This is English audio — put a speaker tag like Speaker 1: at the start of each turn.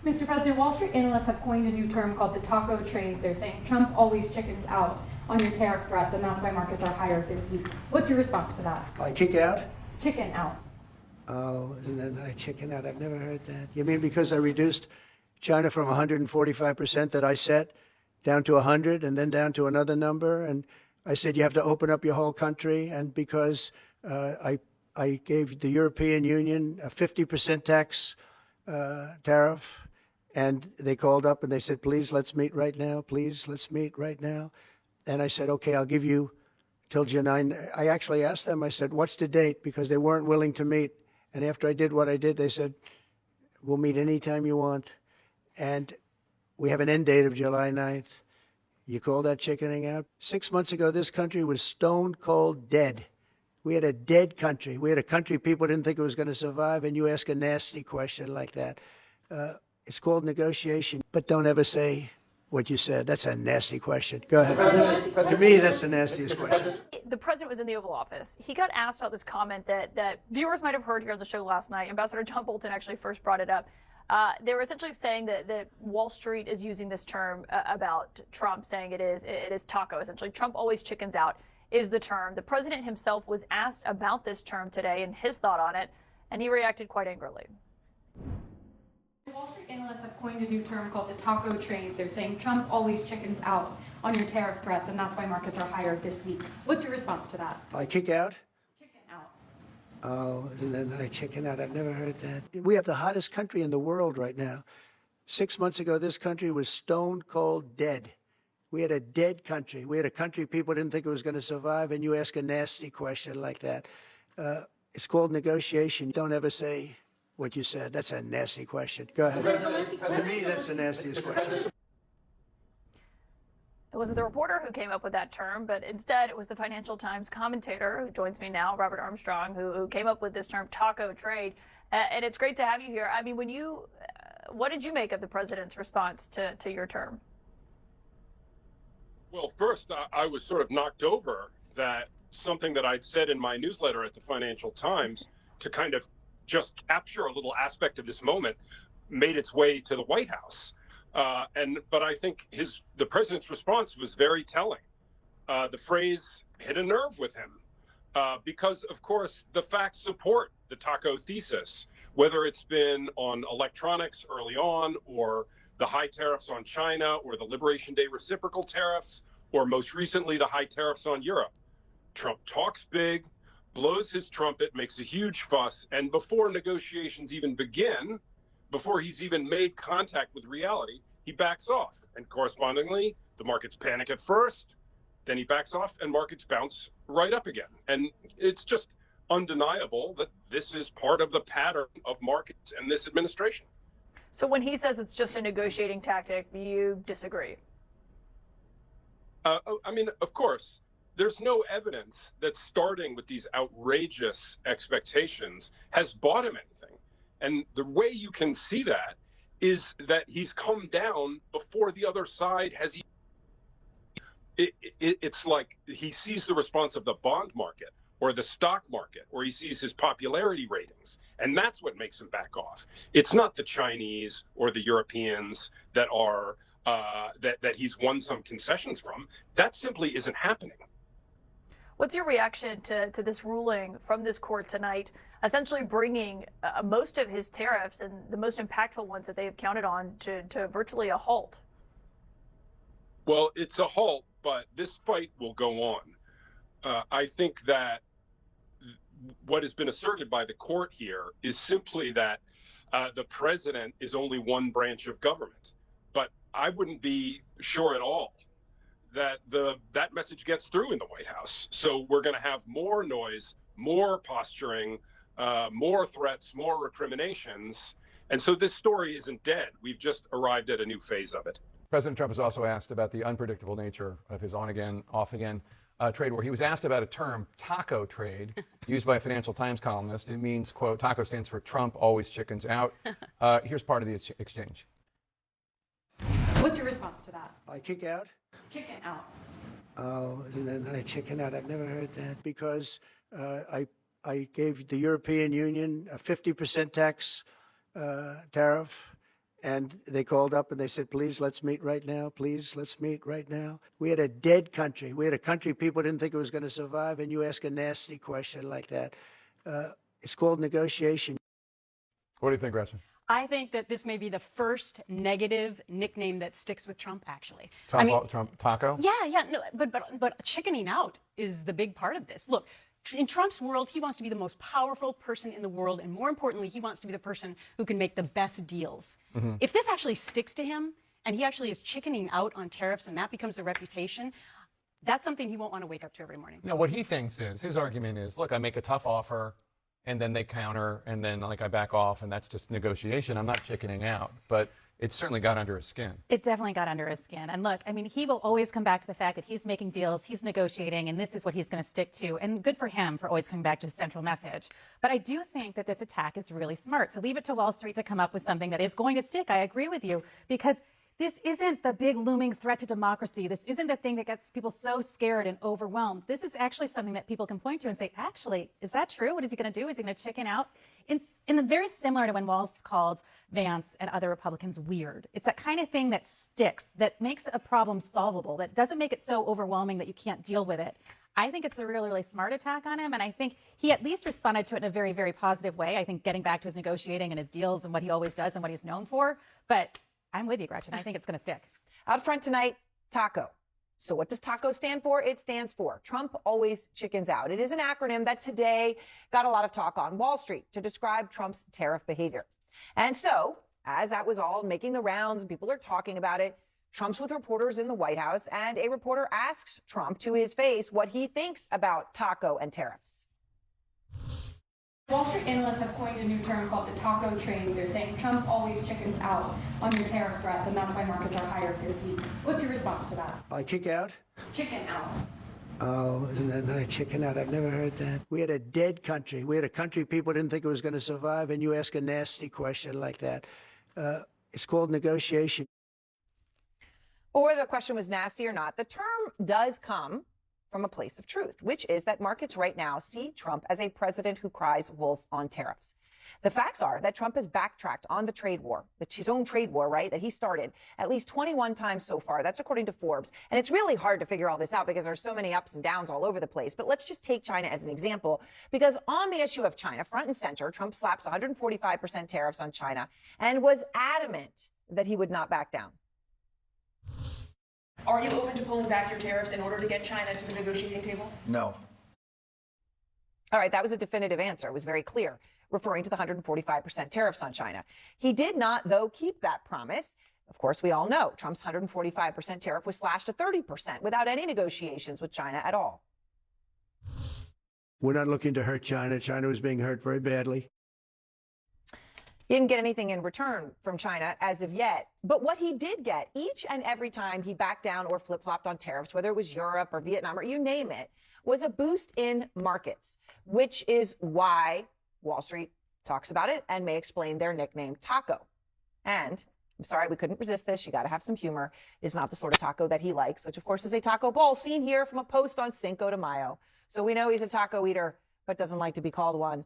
Speaker 1: Mr. President, Wall Street analysts have coined a new term called the taco trade. They're saying Trump always chickens out on your tariff threats, and that's why markets are higher this week. What's your response to that?
Speaker 2: I kick out?
Speaker 1: Chicken out.
Speaker 2: Oh, isn't that nice? Chicken out. I've never heard that. You mean because I reduced China from 145% that I set down to 100 and then down to another number? And I said you have to open up your whole country. And because I gave the European Union a 50% tax tariff, and they called up and they said, please, let's meet right now. Please, let's meet right now. And I said, okay, I'll give you till June 9. I actually asked them, I said, what's the date? Because they weren't willing to meet. And after I did what I did, they said, we'll meet anytime you want. And we have an end date of July 9th. You call that chickening out? 6 months ago, this country was stone cold dead. We had a dead country. We had a country people didn't think it was going to survive. And you ask a nasty question like that. It's called negotiation. But don't ever say what you said. That's a nasty question. Go ahead. To me, that's the nastiest question.
Speaker 3: The president was in the Oval Office. He got asked about this comment that viewers might have heard here on the show last night. Ambassador John Bolton actually first brought it up. They were essentially saying that Wall Street is using this term about Trump, saying it is taco, essentially. Trump always chickens out is the term. The president himself was asked about this term today and his thought on it, and he reacted quite angrily.
Speaker 1: Wall Street analysts have coined a new term called the taco trade. They're saying Trump always chickens out on your tariff threats, and that's why markets are higher this week. What's your response to that?
Speaker 2: I kick out?
Speaker 1: Chicken out.
Speaker 2: Oh, isn't that nice? Chicken out. I've never heard that. We have the hottest country in the world right now. 6 months ago, this country was stone cold dead. We had a dead country. We had a country people didn't think it was going to survive. And you ask a nasty question like that. It's called negotiation. Don't ever say what you said. That's a nasty question. Go ahead. To me, that's the nastiest question.
Speaker 3: It wasn't the reporter who came up with that term, but instead it was the Financial Times commentator who joins me now, Robert Armstrong, who came up with this term taco trade. And it's great to have you here. I mean, what did you make of the president's response to your term?
Speaker 4: Well, first, I was sort of knocked over that something that I'd said in my newsletter at the Financial Times to kind of just capture a little aspect of this moment made its way to the White House. But I think the president's response was very telling. The phrase hit a nerve with him because, of course, the facts support the taco thesis, whether it's been on electronics early on or the high tariffs on China or the Liberation Day reciprocal tariffs, or most recently, the high tariffs on Europe. Trump talks big, blows his trumpet, makes a huge fuss, and before negotiations even begin, before he's even made contact with reality, he backs off. And correspondingly, the markets panic at first, then he backs off and markets bounce right up again. And it's just undeniable that this is part of the pattern of markets and this administration.
Speaker 3: So when he says it's just a negotiating tactic, you disagree?
Speaker 4: I mean, of course, there's no evidence that starting with these outrageous expectations has bought him anything. And the way you can see that is that he's come down before the other side has. It's like he sees the response of the bond market or the stock market, or he sees his popularity ratings, and that's what makes him back off. It's not the Chinese or the Europeans that are that he's won some concessions from. That simply isn't happening.
Speaker 3: What's your reaction to this ruling from this court tonight, essentially bringing most of his tariffs and the most impactful ones that they have counted on to virtually a halt?
Speaker 4: Well, it's a halt, but this fight will go on. I think that what has been asserted by the court here is simply that the president is only one branch of government. But I wouldn't be sure at all that that message gets through in the White House. So we're going to have more noise, more posturing, more threats, more recriminations. And so this story isn't dead. We've just arrived at a new phase of it.
Speaker 5: President Trump was also asked about the unpredictable nature of his on-again, off-again trade war. He was asked about a term, taco trade, used by a Financial Times columnist. It means, quote, taco stands for Trump always chickens out. Here's part of the exchange.
Speaker 1: What's your response to that?
Speaker 2: I kick out?
Speaker 1: Chicken out.
Speaker 2: Oh, isn't that nice? Chicken out. I've never heard that because I gave the European Union a 50% tax tariff, And they called up and they said, please, let's meet right now. Please, let's meet right now. We had a dead country. We had a country people didn't think it was going to survive. And you ask a nasty question like that. It's called negotiation.
Speaker 5: What do you think, Gretchen?
Speaker 6: I think that this may be the first negative nickname that sticks with Trump, actually.
Speaker 5: Trump taco?
Speaker 6: Yeah, no, but chickening out is the big part of this. Look, in Trump's world, he wants to be the most powerful person in the world, and more importantly, he wants to be the person who can make the best deals. If this actually sticks to him, and he actually is chickening out on tariffs, and that becomes a reputation, that's something he won't want to wake up to every morning.
Speaker 5: No, what he thinks is, his argument is, look, I make a tough offer, and then they counter, and then I back off, and that's just negotiation. I'm not chickening out, but it certainly got under his skin.
Speaker 7: It definitely got under his skin. And look, I mean, he will always come back to the fact that he's making deals, he's negotiating, and this is what he's going to stick to. And good for him for always coming back to his central message. But I do think that this attack is really smart. So leave it to Wall Street to come up with something that is going to stick. I agree with you, because this isn't the big looming threat to democracy. This isn't the thing that gets people so scared and overwhelmed. This is actually something that people can point to and say, actually, is that true? What is he going to do? Is he going to chicken out? It's very similar to when Walz called Vance and other Republicans weird. It's that kind of thing that sticks, that makes a problem solvable, that doesn't make it so overwhelming that you can't deal with it. I think it's a really, really smart attack on him, and I think he at least responded to it in a very, very positive way. I think getting back to his negotiating and his deals and what he always does and what he's known for. But I'm with you, Gretchen. I think it's going to stick.
Speaker 8: Out front tonight, taco. So what does taco stand for? It stands for Trump always chickens out. It is an acronym that today got a lot of talk on Wall Street to describe Trump's tariff behavior. And so, as that was all making the rounds and people are talking about it, Trump's with reporters in the White House, and a reporter asks Trump to his face what he thinks about taco and tariffs.
Speaker 1: Wall Street analysts have coined a new term called the taco trade. They're saying Trump always chickens out on your tariff threats, and that's why markets are higher this week. What's your response to that?
Speaker 2: I kick out?
Speaker 1: Chicken out.
Speaker 2: Oh, isn't that nice? Chicken out. I've never heard that. We had a dead country. We had a country people didn't think it was going to survive, and you ask a nasty question like that. It's called negotiation.
Speaker 8: Or whether the question was nasty or not, the term does come from a place of truth, which is that markets right now see Trump as a president who cries wolf on tariffs. The facts are that Trump has backtracked on the trade war, his own trade war, right, that he started at least 21 times so far. That's according to Forbes. And it's really hard to figure all this out because there's so many ups and downs all over the place. But let's just take China as an example, because on the issue of China, front and center, Trump slaps 145% tariffs on China and was adamant that he would not back down.
Speaker 9: Are you open to pulling back your tariffs in order to get China to the negotiating table?
Speaker 2: No.
Speaker 8: All right, that was a definitive answer. It was very clear, referring to the 145% tariffs on China. He did not, though, keep that promise. Of course, we all know Trump's 145% tariff was slashed to 30% without any negotiations with China at all.
Speaker 2: We're not looking to hurt China. China was being hurt very badly.
Speaker 8: He didn't get anything in return from China as of yet. But what he did get each and every time he backed down or flip-flopped on tariffs, whether it was Europe or Vietnam or you name it, was a boost in markets, which is why Wall Street talks about it and may explain their nickname taco. And I'm sorry, we couldn't resist this. You got to have some humor. It's not the sort of taco that he likes, which of course is a taco bowl seen here from a post on Cinco de Mayo. So we know he's a taco eater, but doesn't like to be called one.